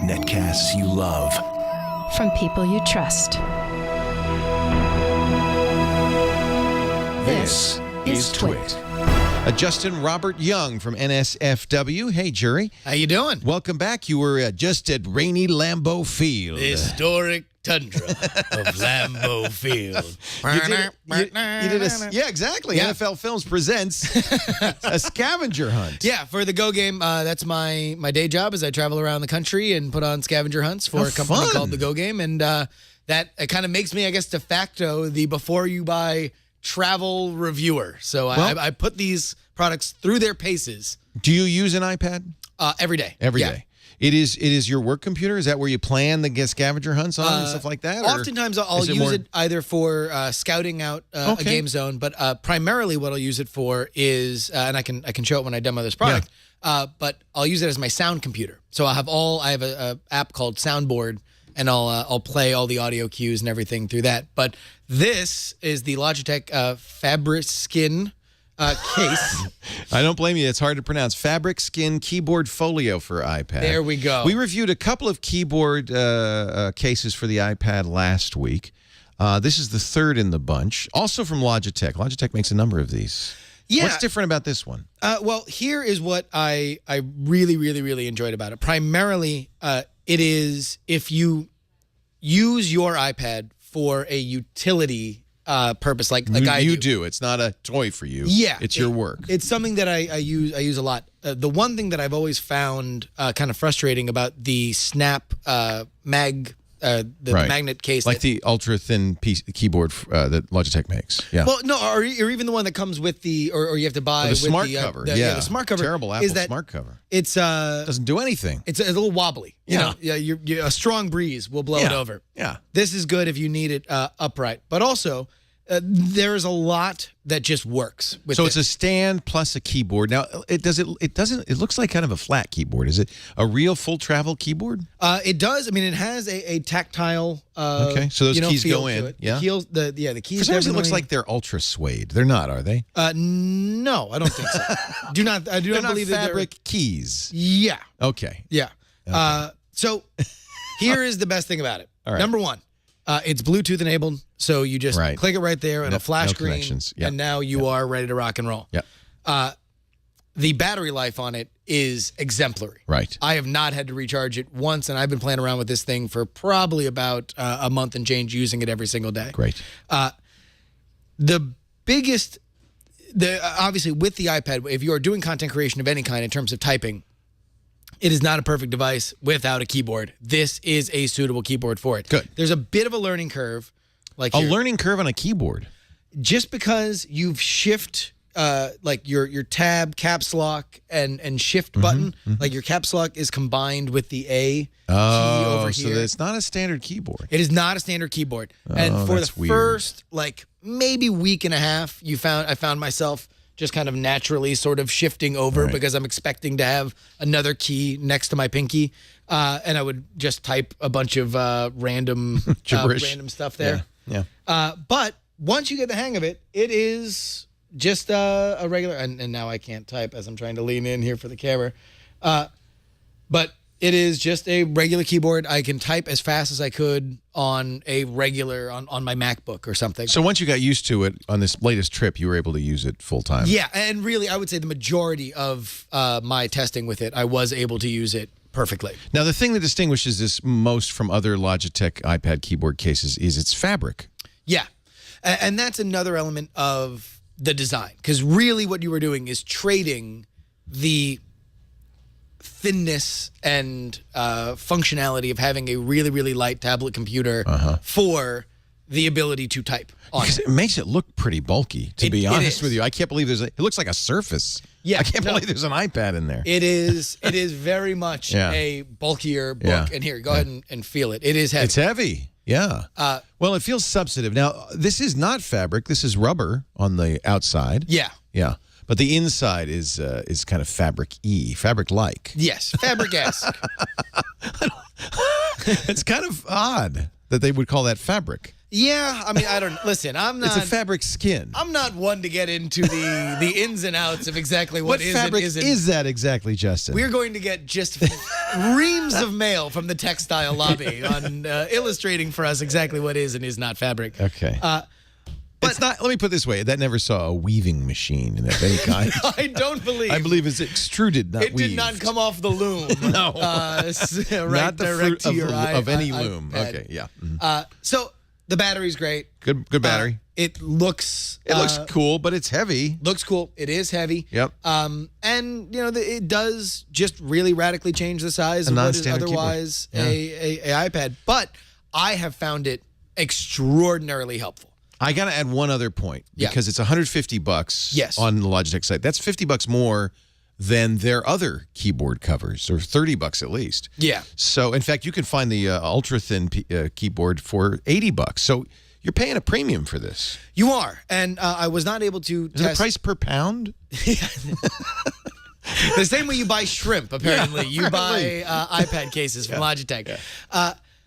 Netcasts you love. From people you trust. This is Twit. Justin Robert Young from NSFW. Hey, jury. How you doing? Welcome back. You were just at rainy Lambeau Field. The historic tundra of Lambeau Field. You did yeah, exactly. Yeah. NFL Films presents a scavenger hunt. Yeah, for the Go Game, that's my day job as I travel around the country and put on scavenger hunts for a company called the Go Game. And that kind of makes me, I guess, de facto the before you buy travel reviewer. So I put these products through their paces. Do you use an iPad? Every day. Every day. It is your work computer? Is that where you plan the scavenger hunts on and stuff like that? Oftentimes I'll use it either for scouting out a game zone, but primarily what I'll use it for is, and I can show it when I demo this product, but I'll use it as my sound computer. So I have a app called Soundboard, and I'll play all the audio cues and everything through that. But this is the Logitech FabricSkin case. I don't blame you. It's hard to pronounce. FabricSkin Keyboard Folio for iPad. There we go. We reviewed a couple of keyboard cases for the iPad last week. This is the third in the bunch. Also from Logitech. Logitech makes a number of these. Yeah. What's different about this one? Well, here is what I really, really, really enjoyed about it. Primarily, it is if you use your iPad for a utility purpose, like you do. It's not a toy for you. Yeah, it's your work. It's something that I use a lot. The one thing that I've always found kind of frustrating about the Snap magnet case, like the ultra thin keyboard that Logitech makes. Yeah. Well, no, or even the one that comes with the, or you have to buy the with smart the cover. The smart cover. Terrible Apple is that smart cover. It's doesn't do anything. It's a little wobbly. You know, a strong breeze will blow it over. Yeah. This is good if you need it upright, but also there is a lot that just works with so it's a stand plus a keyboard. Now it looks like kind of a flat keyboard. Is it a real full travel keyboard? It does. I mean, it has a tactile okay, so those keys go in. Yeah. The keys. For some reason it looks like they're ultra suede. They're not, are they? No, I don't think so. I do not believe that fabric keys. Yeah. Okay. Yeah. Okay. So here is the best thing about it. All right. Number one, it's Bluetooth enabled, so you just click it right there and a flash screen, and now you are ready to rock and roll. Yep. The battery life on it is exemplary. Right. I have not had to recharge it once, and I've been playing around with this thing for probably about a month and change, using it every single day. Great. The biggest, obviously with the iPad, if you are doing content creation of any kind in terms of typing, it is not a perfect device without a keyboard. This is a suitable keyboard for it. Good. There's a bit of a learning curve. Like learning curve on a keyboard? Just because you've shift, like your tab, caps lock, and shift button, like your caps lock is combined with the A key over here. So it's not a standard keyboard. It is not a standard keyboard. And for the first, like, maybe week and a half, I found myself just kind of naturally sort of shifting over because I'm expecting to have another key next to my pinky, and I would just type a bunch of random stuff there. Yeah. But once you get the hang of it, it is just a regular. And now I can't type as I'm trying to lean in here for the camera, but it is just a regular keyboard. I can type as fast as I could on a regular, on my MacBook or something. So once you got used to it on this latest trip, you were able to use it full time. Yeah, and really, I would say the majority of my testing with it, I was able to use it perfectly. Now, the thing that distinguishes this most from other Logitech iPad keyboard cases is its fabric. Yeah, and that's another element of the design, because really what you were doing is trading the thinness and functionality of having a really, really light tablet computer for the ability to type on it. It makes it look pretty bulky, to be honest with you. I can't believe it looks like a Surface. Yeah, I can't believe there's an iPad in there. It is very much a bulkier book. Yeah. And here, go ahead and feel it. It is heavy. It's heavy. Yeah. Well, it feels substantive. Now, this is not fabric. This is rubber on the outside. Yeah. Yeah. But the inside is kind of fabric-like. Yes, fabric-esque. It's kind of odd that they would call that fabric. Yeah, I mean, I don't listen. I'm not. It's a FabricSkin. I'm not one to get into the ins and outs of exactly what is fabric and isn't. is that exactly, Justin? We're going to get just reams of mail from the textile lobby on illustrating for us exactly what is and is not fabric. Okay. But it's not. Let me put it this way: that never saw a weaving machine of any kind. I don't believe. I believe it's extruded, not it weaved. did not come off the loom. No, right not the direct fruit to your of any iPad. loom. Okay, yeah. Mhm. So the battery's great. Good battery. It looks. It looks cool, but it's heavy. Looks cool. It is heavy. Yep. And you know it does just really radically change the size of what is non-standard otherwise keyboard. a iPad. But I have found it extraordinarily helpful. I got to add one other point because it's $150 Yes. on the Logitech site. That's $50 more than their other keyboard covers, or $30 at least. Yeah. So, in fact, you can find the ultra thin keyboard for $80. So, you're paying a premium for this. You are, and I was not able to Is it price per pound? The same way you buy shrimp, apparently. Yeah, you buy iPad cases from Logitech.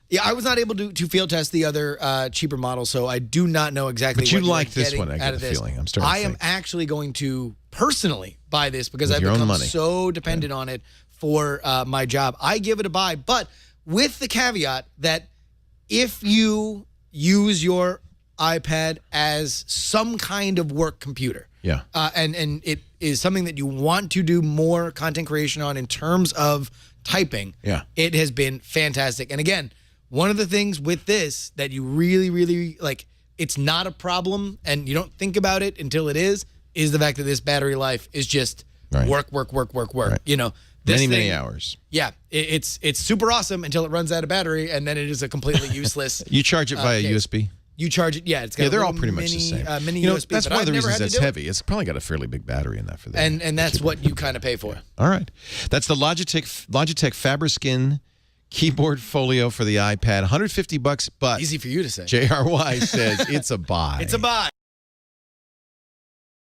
Yeah, I was not able to field test the other cheaper model, so I do not know exactly But you what like you're this getting one, I out get of the this. feeling. I'm starting to I am think. actually going to personally buy this because With I've your own become money. so dependent on it for my job. I give it a buy, but with the caveat that if you use your iPad as some kind of work computer, and it is something that you want to do more content creation on in terms of typing, it has been fantastic. And again, one of the things with this that you really, really like, it's not a problem and you don't think about it until it is the fact that this battery life is just work. Right. You know, this many hours. Yeah, it's super awesome until it runs out of battery, and then it is a completely useless. You charge it via case. USB? You charge it, it's got a they're all little pretty much mini, the same. Mini you know, USB. that's but one of the I've never reasons had to that's do it. heavy. It's probably got a fairly big battery in that for that. And that's what you kind of pay for. All right. That's the Logitech FabricSkin keyboard folio for the iPad. $150, but Easy for you to say. JRY says it's a buy. It's a buy.